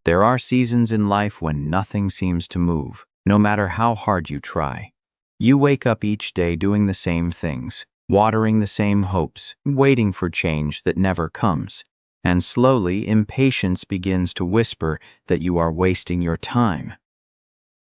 There are seasons in life when nothing seems to move, no matter how hard you try. You wake up each day doing the same things, watering the same hopes, waiting for change that never comes. And slowly, impatience begins to whisper that you are wasting your time.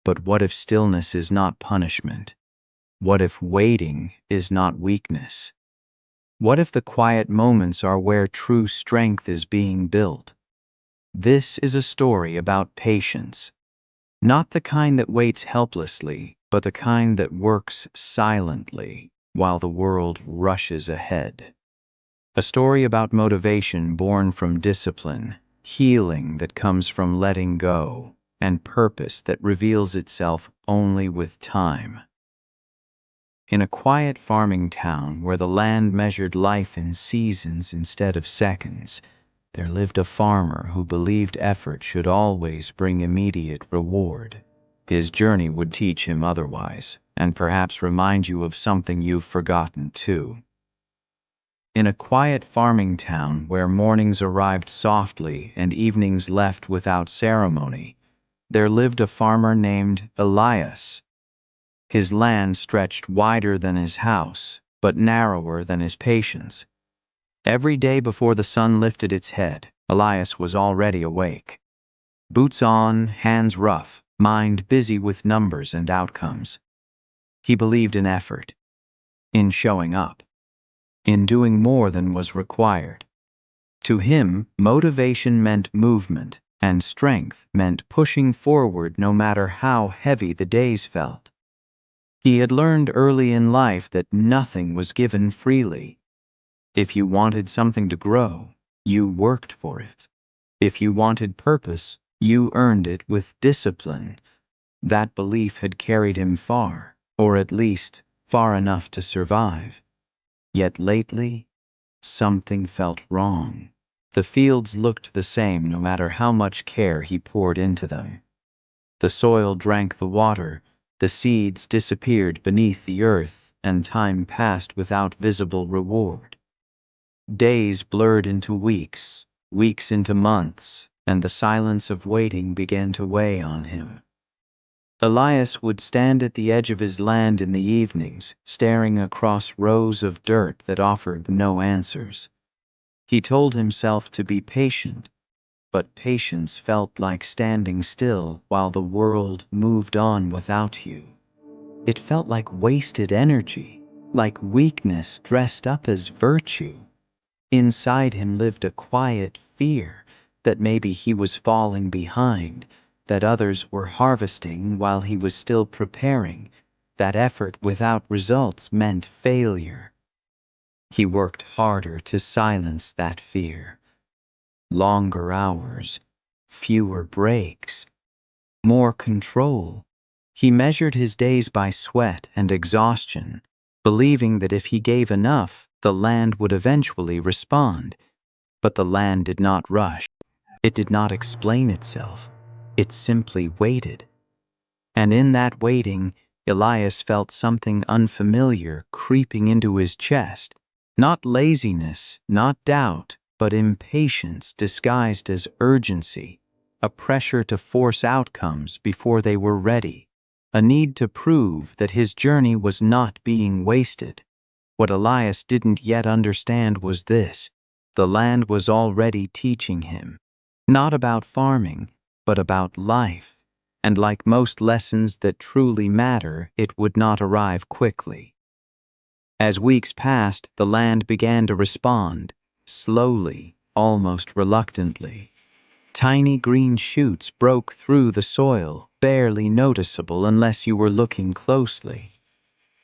But what if stillness is not punishment? What if waiting is not weakness? What if the quiet moments are where true strength is being built? This is a story about patience. Not the kind that waits helplessly, but the kind that works silently while the world rushes ahead. A story about motivation born from discipline, healing that comes from letting go, and purpose that reveals itself only with time. In a quiet farming town where the land measured life in seasons instead of seconds, there lived a farmer who believed effort should always bring immediate reward. His journey would teach him otherwise, and perhaps remind you of something you've forgotten too. In a quiet farming town where mornings arrived softly and evenings left without ceremony, there lived a farmer named Elias. His land stretched wider than his house, but narrower than his patience. Every day before the sun lifted its head, Elias was already awake. Boots on, hands rough, mind busy with numbers and outcomes. He believed in effort, in showing up, in doing more than was required. To him, motivation meant movement, and strength meant pushing forward no matter how heavy the days felt. He had learned early in life that nothing was given freely. If you wanted something to grow, you worked for it. If you wanted purpose, you earned it with discipline. That belief had carried him far, or at least far enough to survive. Yet lately, something felt wrong. The fields looked the same no matter how much care he poured into them. The soil drank the water, the seeds disappeared beneath the earth, and time passed without visible reward. Days blurred into weeks, weeks into months, and the silence of waiting began to weigh on him. Elias would stand at the edge of his land in the evenings, staring across rows of dirt that offered no answers. He told himself to be patient, but patience felt like standing still while the world moved on without you. It felt like wasted energy, like weakness dressed up as virtue. Inside him lived a quiet fear that maybe he was falling behind, that others were harvesting while he was still preparing, that effort without results meant failure. He worked harder to silence that fear. Longer hours, fewer breaks, more control. He measured his days by sweat and exhaustion, believing that if he gave enough, the land would eventually respond. But the land did not rush. It did not explain itself. It simply waited. And in that waiting, Elias felt something unfamiliar creeping into his chest. Not laziness, not doubt, but impatience disguised as urgency, a pressure to force outcomes before they were ready, a need to prove that his journey was not being wasted. What Elias didn't yet understand was this: the land was already teaching him, not about farming, but about life, and like most lessons that truly matter, it would not arrive quickly. As weeks passed, the land began to respond, slowly, almost reluctantly. Tiny green shoots broke through the soil, barely noticeable unless you were looking closely.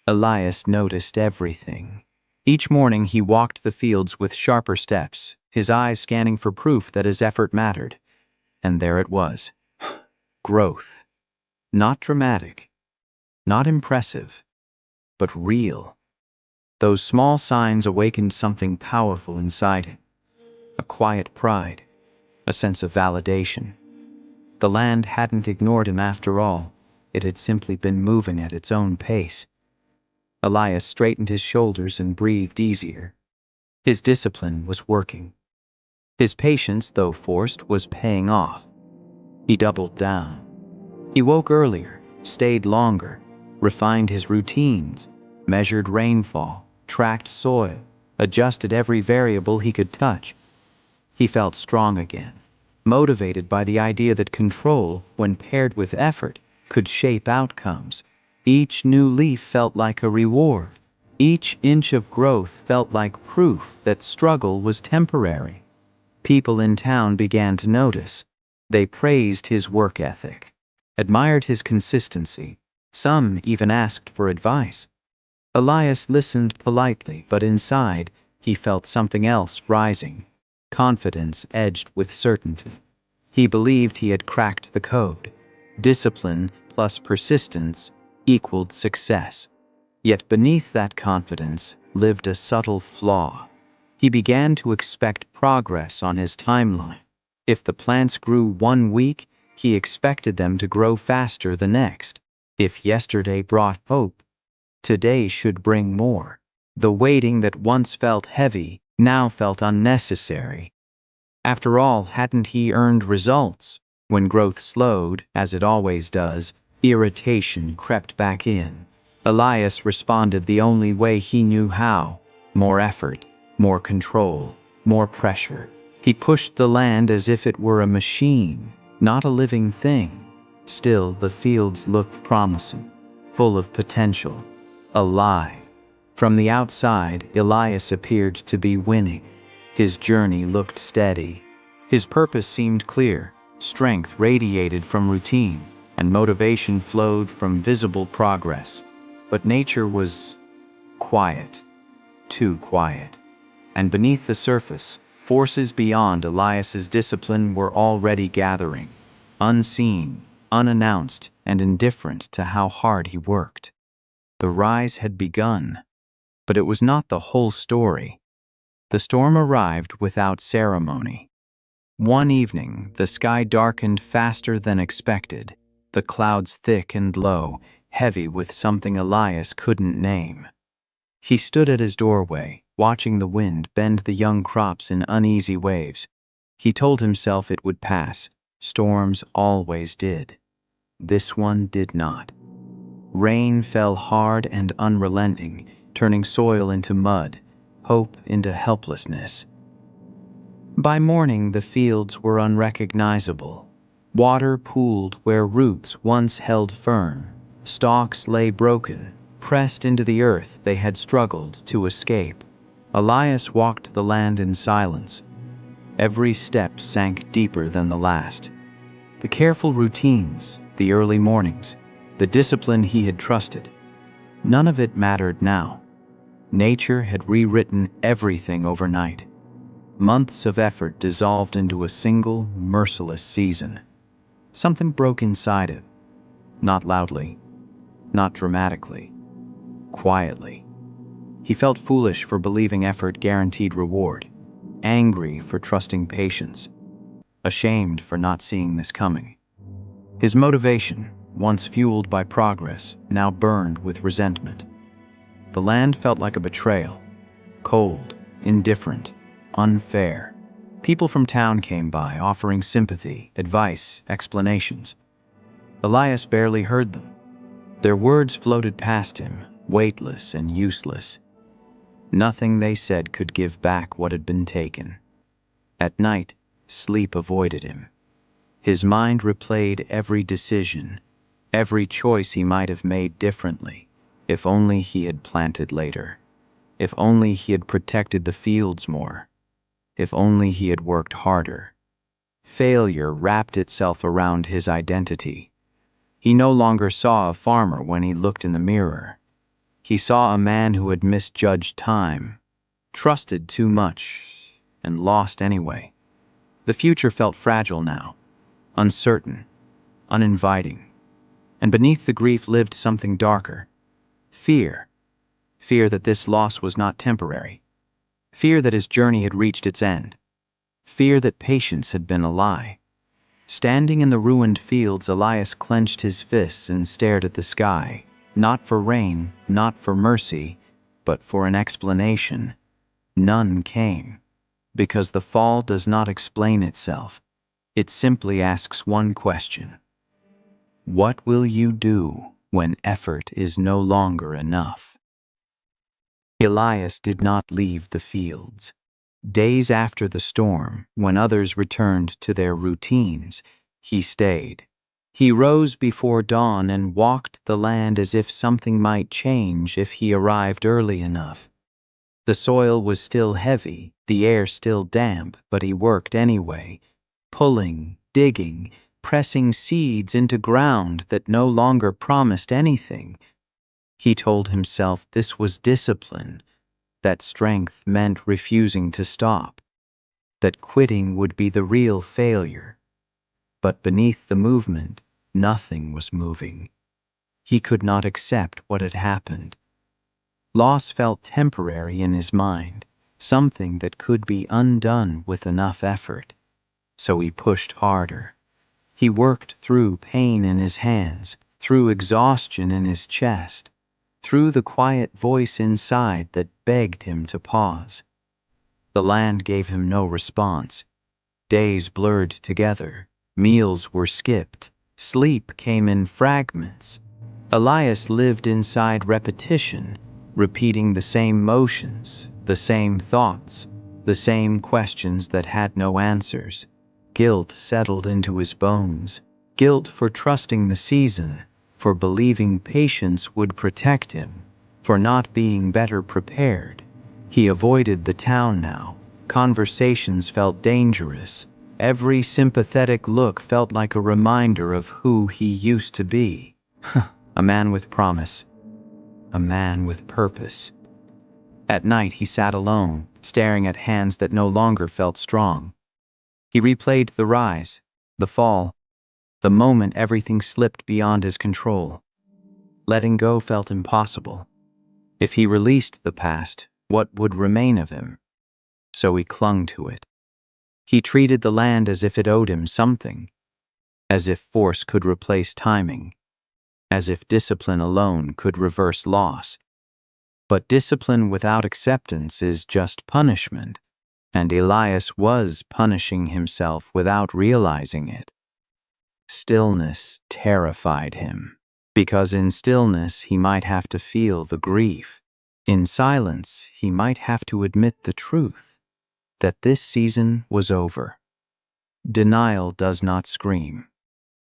Elias noticed everything. Each morning he walked the fields with sharper steps, his eyes scanning for proof that his effort mattered. And there it was. Growth. Not dramatic, not impressive, but real. Those small signs awakened something powerful inside him. A quiet pride, a sense of validation. The land hadn't ignored him after all. It had simply been moving at its own pace. Elias straightened his shoulders and breathed easier. His discipline was working. His patience, though forced, was paying off. He doubled down. He woke earlier, stayed longer, refined his routines, measured rainfall, tracked soil, adjusted every variable he could touch. He felt strong again, motivated by the idea that control, when paired with effort, could shape outcomes. Each new leaf felt like a reward. Each inch of growth felt like proof that struggle was temporary. People in town began to notice. They praised his work ethic, admired his consistency. Some even asked for advice. Elias listened politely, but inside, he felt something else rising. Confidence edged with certainty. He believed he had cracked the code. Discipline plus persistence equaled success. Yet beneath that confidence lived a subtle flaw. He began to expect progress on his timeline. If the plants grew one week, he expected them to grow faster the next. If yesterday brought hope, today should bring more. The waiting that once felt heavy now felt unnecessary. After all, hadn't he earned results? When growth slowed, as it always does, irritation crept back in. Elias responded the only way he knew how: more effort, more control, more pressure. He pushed the land as if it were a machine, not a living thing. Still, the fields looked promising, full of potential, alive. From the outside, Elias appeared to be winning. His journey looked steady. His purpose seemed clear. Strength radiated from routine, and motivation flowed from visible progress. But nature was quiet, too quiet. And beneath the surface, forces beyond Elias's discipline were already gathering, unseen, unannounced, and indifferent to how hard he worked. The rise had begun, but it was not the whole story. The storm arrived without ceremony. One evening, the sky darkened faster than expected, the clouds thick and low, heavy with something Elias couldn't name. He stood at his doorway, watching the wind bend the young crops in uneasy waves. He told himself it would pass. Storms always did. This one did not. Rain fell hard and unrelenting, turning soil into mud, hope into helplessness. By morning, the fields were unrecognizable. Water pooled where roots once held firm. Stalks lay broken, pressed into the earth they had struggled to escape. Elias walked the land in silence. Every step sank deeper than the last. The careful routines, the early mornings, the discipline he had trusted, none of it mattered now. Nature had rewritten everything overnight. Months of effort dissolved into a single, merciless season. Something broke inside him. Not loudly, not dramatically, quietly. He felt foolish for believing effort guaranteed reward, angry for trusting patience, ashamed for not seeing this coming. His motivation, once fueled by progress, now burned with resentment. The land felt like a betrayal, cold, indifferent, unfair. People from town came by, offering sympathy, advice, explanations. Elias barely heard them. Their words floated past him, weightless and useless. Nothing they said could give back what had been taken. At night, sleep avoided him. His mind replayed every decision, every choice he might have made differently. If only he had planted later. If only he had protected the fields more. If only he had worked harder. Failure wrapped itself around his identity. He no longer saw a farmer when he looked in the mirror. He saw a man who had misjudged time, trusted too much, and lost anyway. The future felt fragile now, uncertain, uninviting. And beneath the grief lived something darker. Fear. Fear that this loss was not temporary. Fear that his journey had reached its end. Fear that patience had been a lie. Standing in the ruined fields, Elias clenched his fists and stared at the sky, not for rain, not for mercy, but for an explanation. None came, because the fall does not explain itself. It simply asks one question: what will you do when effort is no longer enough? Elias did not leave the fields. Days after the storm, when others returned to their routines, he stayed. He rose before dawn and walked the land as if something might change if he arrived early enough. The soil was still heavy, the air still damp, but he worked anyway, pulling, digging, pressing seeds into ground that no longer promised anything. He told himself this was discipline, that strength meant refusing to stop, that quitting would be the real failure. But beneath the movement, nothing was moving. He could not accept what had happened. Loss felt temporary in his mind, something that could be undone with enough effort. So he pushed harder. He worked through pain in his hands, through exhaustion in his chest, through the quiet voice inside that begged him to pause. The land gave him no response. Days blurred together, meals were skipped, sleep came in fragments. Elias lived inside repetition, repeating the same motions, the same thoughts, the same questions that had no answers. Guilt settled into his bones. Guilt for trusting the season, for believing patience would protect him, for not being better prepared. He avoided the town now. Conversations felt dangerous. Every sympathetic look felt like a reminder of who he used to be. A man with promise. A man with purpose. At night he sat alone, staring at hands that no longer felt strong. He replayed the rise, the fall, the moment everything slipped beyond his control. Letting go felt impossible. If he released the past, what would remain of him? So he clung to it. He treated the land as if it owed him something, as if force could replace timing, as if discipline alone could reverse loss. But discipline without acceptance is just punishment, and Elias was punishing himself without realizing it. Stillness terrified him, because in stillness he might have to feel the grief. In silence he might have to admit the truth, that this season was over. Denial does not scream.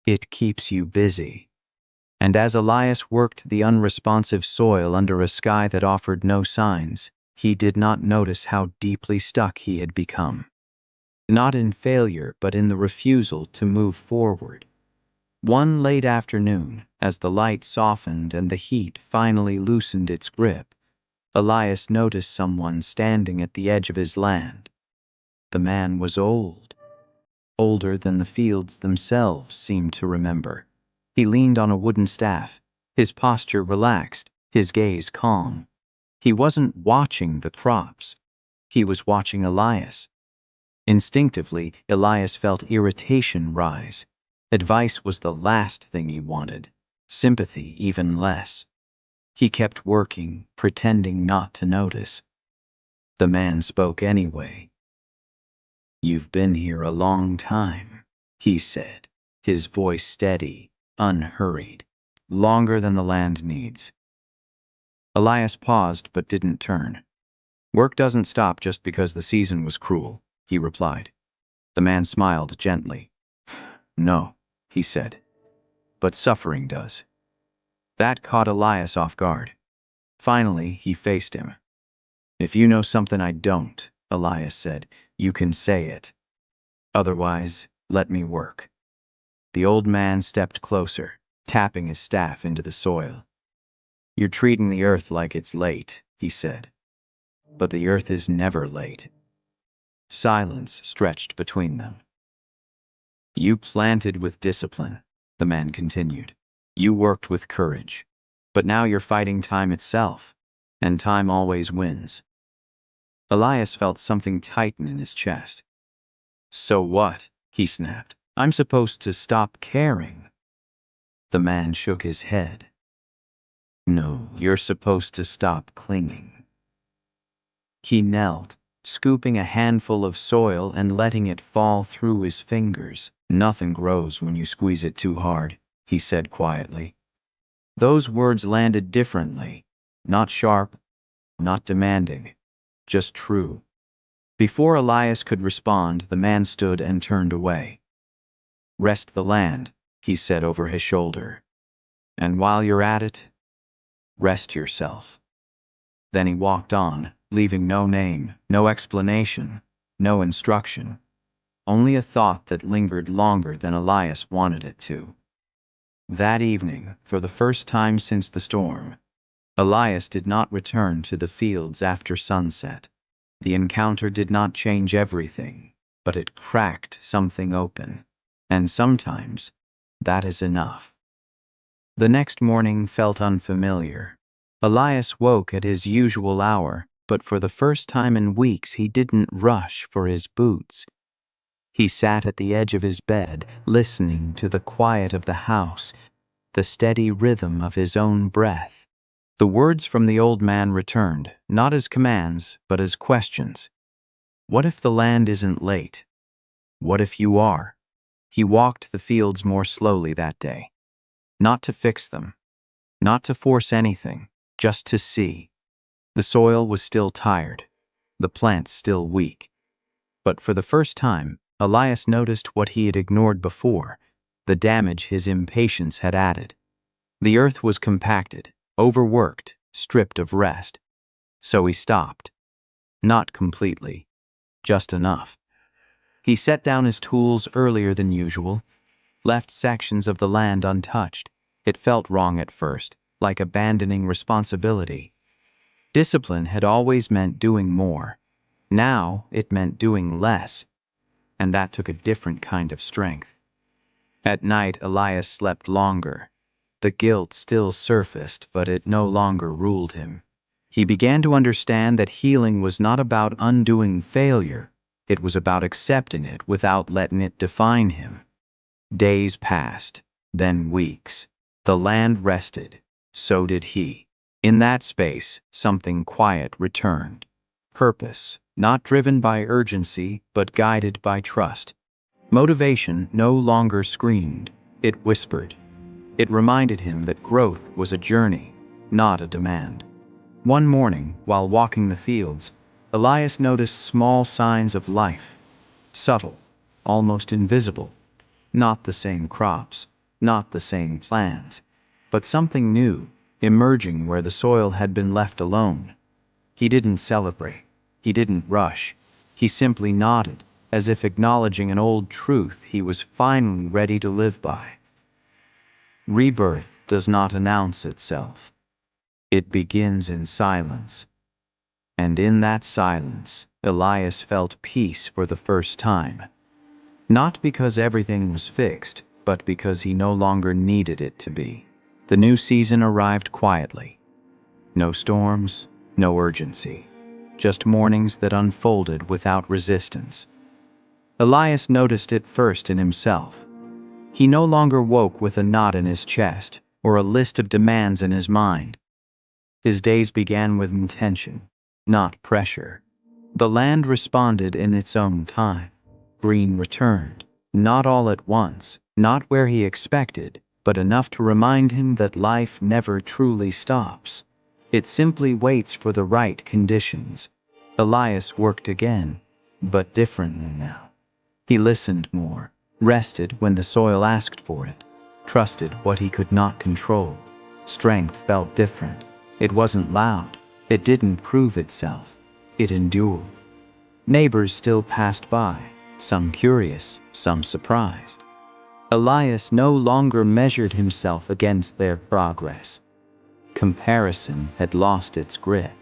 It keeps you busy. And as Elias worked the unresponsive soil under a sky that offered no signs, he did not notice how deeply stuck he had become. Not in failure, but in the refusal to move forward. One late afternoon, as the light softened and the heat finally loosened its grip, Elias noticed someone standing at the edge of his land. The man was old. Older than the fields themselves seemed to remember. He leaned on a wooden staff, his posture relaxed, his gaze calm. He wasn't watching the crops. He was watching Elias. Instinctively, Elias felt irritation rise. Advice was the last thing he wanted, sympathy even less. He kept working, pretending not to notice. The man spoke anyway. "You've been here a long time," he said, his voice steady, unhurried. "Longer than the land needs." Elias paused but didn't turn. "Work doesn't stop just because the season was cruel," he replied. The man smiled gently. "No," he said, "but suffering does." That caught Elias off guard. Finally, he faced him. "If you know something I don't," Elias said, "you can say it. Otherwise, let me work." The old man stepped closer, tapping his staff into the soil. "You're treating the earth like it's late," he said. "But the earth is never late." Silence stretched between them. "You planted with discipline," the man continued. "You worked with courage. But now you're fighting time itself, and time always wins." Elias felt something tighten in his chest. "So what?" he snapped. "I'm supposed to stop caring." The man shook his head. "No, you're supposed to stop clinging." He knelt, scooping a handful of soil and letting it fall through his fingers. "Nothing grows when you squeeze it too hard," he said quietly. Those words landed differently, not sharp, not demanding, just true. Before Elias could respond, the man stood and turned away. "Rest the land," he said over his shoulder. "And while you're at it, rest yourself." Then he walked on, leaving no name, no explanation, no instruction, only a thought that lingered longer than Elias wanted it to. That evening, for the first time since the storm, Elias did not return to the fields after sunset. The encounter did not change everything, but it cracked something open. And sometimes, that is enough. The next morning felt unfamiliar. Elias woke at his usual hour, but for the first time in weeks he didn't rush for his boots. He sat at the edge of his bed, listening to the quiet of the house, the steady rhythm of his own breath. The words from the old man returned, not as commands, but as questions. What if the land isn't late? What if you are? He walked the fields more slowly that day. Not to fix them, not to force anything, just to see. The soil was still tired, the plants still weak. But for the first time, Elias noticed what he had ignored before, the damage his impatience had added. The earth was compacted, overworked, stripped of rest. So he stopped. Not completely, just enough. He set down his tools earlier than usual, left sections of the land untouched. It felt wrong at first, like abandoning responsibility. Discipline had always meant doing more. Now it meant doing less, and that took a different kind of strength. At night, Elias slept longer. The guilt still surfaced, but it no longer ruled him. He began to understand that healing was not about undoing failure. It was about accepting it without letting it define him. Days passed, then weeks. The land rested. So did he. In that space, something quiet returned. Purpose, not driven by urgency, but guided by trust. Motivation no longer screamed, it whispered. It reminded him that growth was a journey, not a demand. One morning, while walking the fields, Elias noticed small signs of life. Subtle, almost invisible. Not the same crops, not the same plants, but something new, emerging where the soil had been left alone. He didn't celebrate. He didn't rush. He simply nodded, as if acknowledging an old truth he was finally ready to live by. Rebirth does not announce itself. It begins in silence. And in that silence, Elias felt peace for the first time. Not because everything was fixed, but because he no longer needed it to be. The new season arrived quietly. No storms, no urgency. Just mornings that unfolded without resistance. Elias noticed it first in himself. He no longer woke with a knot in his chest or a list of demands in his mind. His days began with intention, not pressure. The land responded in its own time. Green returned, not all at once, not where he expected, but enough to remind him that life never truly stops. It simply waits for the right conditions. Elias worked again, but differently now. He listened more, rested when the soil asked for it, trusted what he could not control. Strength felt different. It wasn't loud. It didn't prove itself. It endured. Neighbors still passed by, some curious, some surprised. Elias no longer measured himself against their progress. Comparison had lost its grip.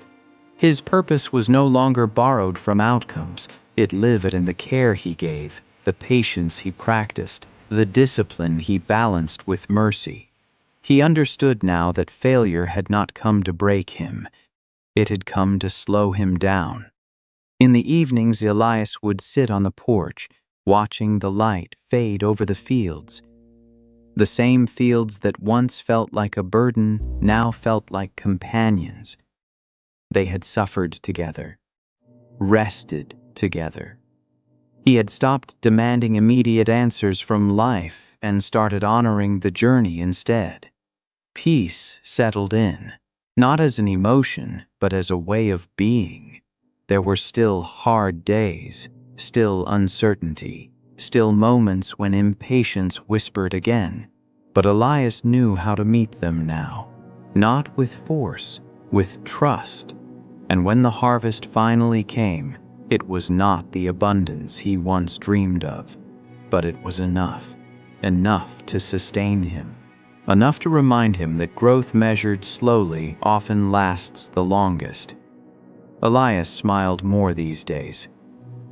His purpose was no longer borrowed from outcomes. It lived in the care he gave, the patience he practiced, the discipline he balanced with mercy. He understood now that failure had not come to break him. It had come to slow him down. In the evenings, Elias would sit on the porch, watching the light fade over the fields. The same fields that once felt like a burden now felt like companions. They had suffered together. rested together. He had stopped demanding immediate answers from life and started honoring the journey instead. Peace settled in, not as an emotion, but as a way of being. There were still hard days, still uncertainty, still moments when impatience whispered again, but Elias knew how to meet them now. Not with force, with trust. And when the harvest finally came, it was not the abundance he once dreamed of, but it was enough. Enough to sustain him. Enough to remind him that growth measured slowly often lasts the longest. Elias smiled more these days,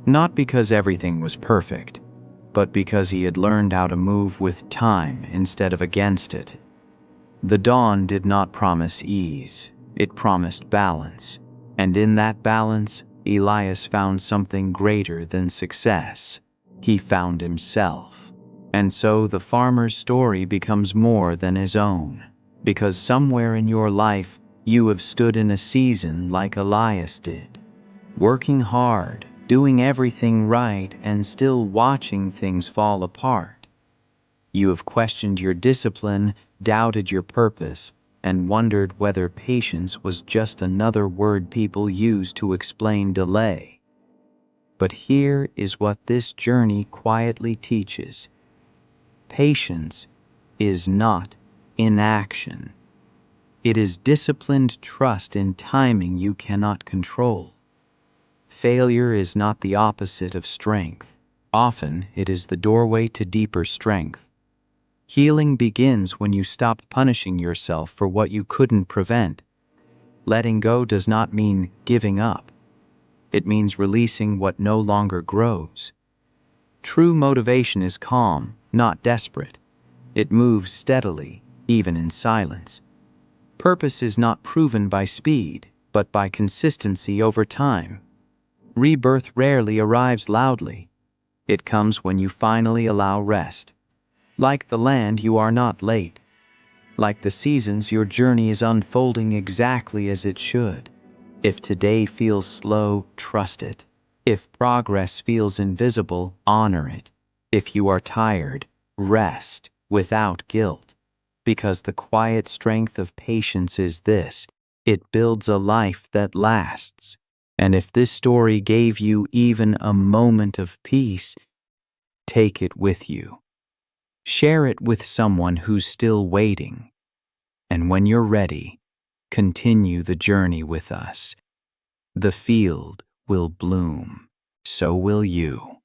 not because everything was perfect, but because he had learned how to move with time instead of against it. The dawn did not promise ease, it promised balance, and in that balance, Elias found something greater than success. He found himself. And so the farmer's story becomes more than his own, because somewhere in your life you have stood in a season like Elias did, working hard, doing everything right, and still watching things fall apart. You have questioned your discipline, doubted your purpose, and wondered whether patience was just another word people use to explain delay. But here is what this journey quietly teaches. Patience is not inaction. It is disciplined trust in timing you cannot control. Failure is not the opposite of strength. Often it is the doorway to deeper strength. Healing begins when you stop punishing yourself for what you couldn't prevent. Letting go does not mean giving up. It means releasing what no longer grows. True motivation is calm, not desperate. It moves steadily, even in silence. Purpose is not proven by speed, but by consistency over time. Rebirth rarely arrives loudly. It comes when you finally allow rest. Like the land, you are not late. Like the seasons, your journey is unfolding exactly as it should. If today feels slow, trust it. If progress feels invisible, honor it. If you are tired, rest without guilt. Because the quiet strength of patience is this: it builds a life that lasts. And if this story gave you even a moment of peace, take it with you. Share it with someone who's still waiting. And when you're ready, continue the journey with us. The field will bloom. So will you.